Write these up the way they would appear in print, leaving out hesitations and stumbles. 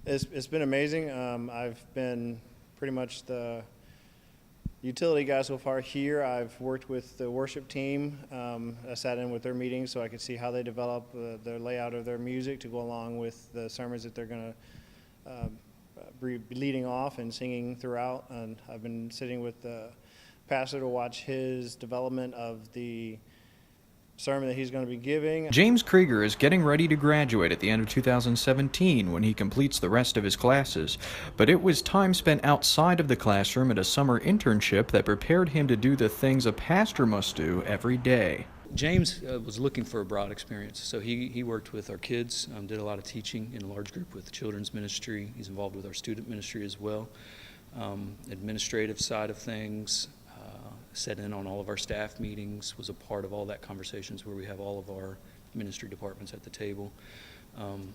It's been amazing. I've been pretty much the utility guy so far here. I've worked with the worship team. I sat in with their meetings so I could see how they develop the layout of their music to go along with the sermons that they're going to be leading off and singing throughout. And I've been sitting with the pastor to watch his development of the sermon that he's going to be giving. James Kreager is getting ready to graduate at the end of 2017 when he completes the rest of his classes, but it was time spent outside of the classroom at a summer internship that prepared him to do the things a pastor must do every day. James was looking for a broad experience, so he worked with our kids, did a lot of teaching in a large group with the children's ministry. He's involved with our student ministry as well. Administrative side of things, sat in on all of our staff meetings, was a part of all that conversations where we have all of our ministry departments at the table.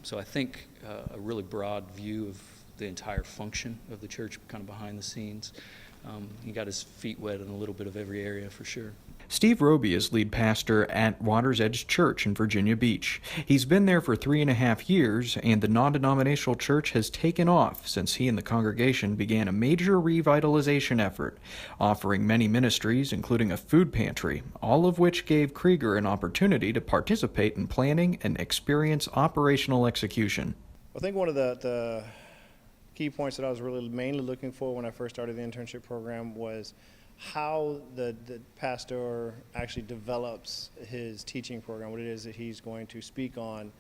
So I think a really broad view of the entire function of the church, kind of behind the scenes. He got his feet wet in a little bit of every area for sure. Steve Roby is lead pastor at Water's Edge Church in Virginia Beach. He's been there for 3.5 years, and the non-denominational church has taken off since he and the congregation began a major revitalization effort, offering many ministries, including a food pantry, all of which gave Kreager an opportunity to participate in planning and experience operational execution. I think one of the key points that I was really mainly looking for when I first started the internship program was how the pastor actually develops his teaching program, what it is that he's going to speak on.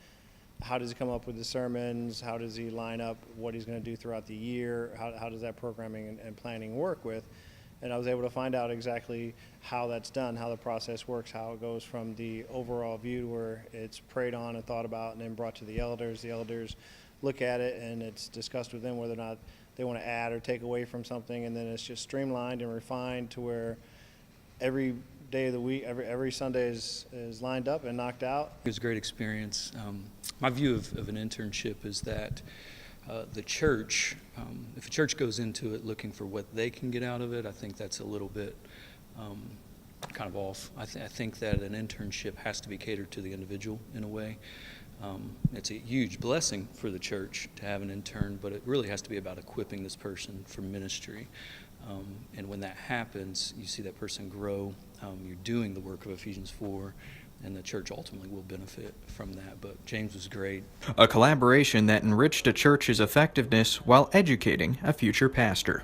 How does he come up with the sermons? How does he line up what he's going to do throughout the year? How does that programming and planning work with? And I was able to find out exactly how that's done, how the process works, how it goes from the overall view to where it's prayed on and thought about and then brought to the elders. The elders look at it and it's discussed with them whether or not they want to add or take away from something, and then it's just streamlined and refined to where every day of the week, every Sunday is lined up and knocked out. It was a great experience. My view of an internship is that the church, if a church goes into it looking for what they can get out of it, I think that's a little bit kind of off. I think that an internship has to be catered to the individual in a way. It's a huge blessing for the church to have an intern, but it really has to be about equipping this person for ministry. And when that happens, you see that person grow. You're doing the work of Ephesians 4, and the church ultimately will benefit from that. But James was great. A collaboration that enriched a church's effectiveness while educating a future pastor.